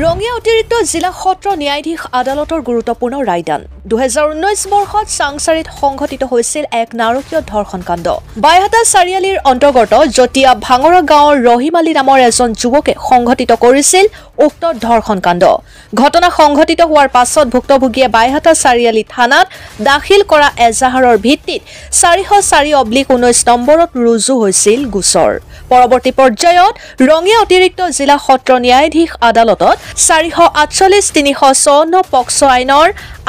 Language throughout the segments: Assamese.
ৰঙিয়া অতিৰিক্ত জিলা সত্ৰ ন্যায়াধীশ আদালতৰ গুৰুত্বপূৰ্ণ ৰায়দান 2019 বৰ্ষত চাংচাৰীত সংঘটিত হৈছিল এক নাৰকীয় ধৰ্ষণ কাণ্ড। বাইহাটা চাৰিআলিৰ অন্তৰ্গত জটিয়া ভাঙৰা গাঁৱৰ ৰহিম আলী নামৰ এজন যুৱকে সংঘটিত কৰিছিল উক্ত ধৰ্ষণ কাণ্ড। ঘটনা সংঘটিত হোৱাৰ পাছত ভুক্তভোগীয়ে বাইহাটা চাৰিআলি থানাত দাখিল কৰা এজাহাৰৰ ভিত্তিত 404/19 নম্বৰত ৰুজু হৈছিল গোচৰ। পৰৱৰ্তী পৰ্যায়ত ৰঙিয়া অতিৰিক্ত জিলা সত্ৰ ন্যায়াধীশ আদালতত 448-354 পক্সো আইনৰ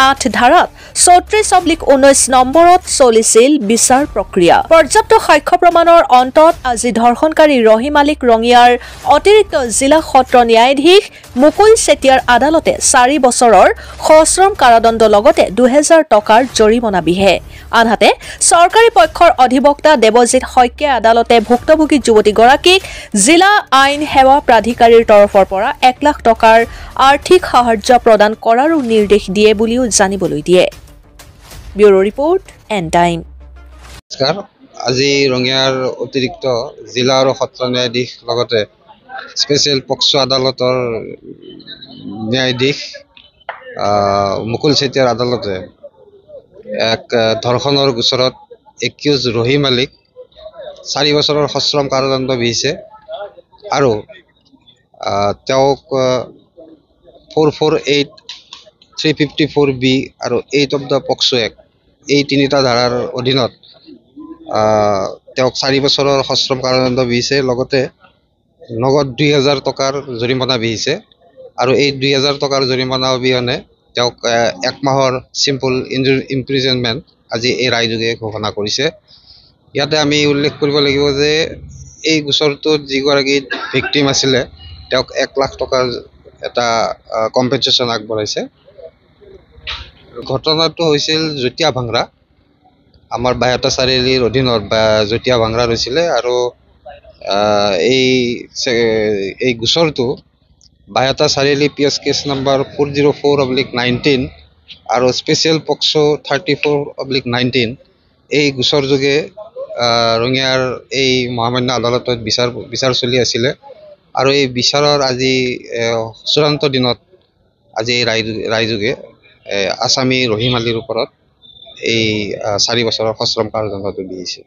8 ধাৰাত 34/19 নম্বৰত চলিছিল বিচাৰ প্ৰক্ৰিয়া। পৰ্যাপ্ত সাক্ষ্য প্ৰমাণৰ অন্তত আজি ধৰ্ষণকাৰী ৰহিম আলীক ৰঙিয়াৰ অতিৰিক্ত জিলা সত্ৰ ন্যায়াধীশ মুকুল চেতিয়াৰ আদালতে 4 বছৰৰ সশ্ৰম কাৰাদণ্ড লগতে 2000 টকাৰ জৰিমনা বিহে। আনহাতে চৰকাৰী পক্ষৰ অধিবক্তা দেৱজিৎ শইকীয়াই আদালতে ভুক্তভোগী যুৱতীগৰাকীক জিলা আইন সেৱা প্ৰাধিকাৰীৰ তৰফৰ পৰা 1 লাখ টকাৰ আৰ্থিক সাহায্য প্ৰদান কৰাৰো নিৰ্দেশ দিয়ে বুলিও জানিবলৈ দিয়ে। Bureau report and time. আজি ৰঙিয়াৰ অতিৰিক্ত জিলা আৰু সত্ৰ ন্যায়াধীশ লগতে স্পেচিয়েল পক্সো আদালতৰ ন্যায়াধীশ মুকুল চেতিয়াৰ আদালতে এক ধৰ্ষণৰ গোচৰত একিউজ ৰহিম আলীক 4 বছৰৰ সশ্ৰম কাৰাদণ্ড বিহিছে আৰু তেওঁক 448, 354B আৰু 8 of the পক্সো এক্ট এই 3টা ধাৰাৰ অধীনত তেওঁক 4 বছৰৰ সশ্ৰম কাৰাদণ্ড বিহিছে। লগতে নগদ 2000 টকাৰ জৰিমনা বিহিছে আৰু এই 2000 টকাৰ জৰিমনা অবিহনে তেওঁক 1 মাহৰ চিম্পল ইমপ্ৰিজনমেণ্ট আজি এই ৰায়যোগে ঘোষণা কৰিছে। ইয়াতে আমি উল্লেখ কৰিব লাগিব যে এই গোচৰটোত যিগৰাকী ভিক্টিম আছিলে তেওঁক 1 লাখ টকাৰ এটা কম্পেনচেশ্যন আগবঢ়াইছে। ঘটনাটো হৈছিল জটিয়া ভাঙৰা, আমাৰ বাইহাটা চাৰিআলিৰ অধীনত জটিয়া ভাঙৰাত হৈছিলে আৰু এই গোচৰটো Baihata Chariali PS cash number 404/19 আৰু স্পেচিয়েল পক্সো 34/19 এই গোচৰ যোগে ৰঙিয়াৰ এই মহামান্য আদালতত বিচাৰ চলি আছিলে আৰু এই বিচাৰৰ আজি চূড়ান্ত দিনত আজি এই ৰায়যোগে আসামী ৰহিম আলীৰ ওপৰত এই 4 বছৰৰ সশ্ৰম কাৰাদণ্ডটো দিছে।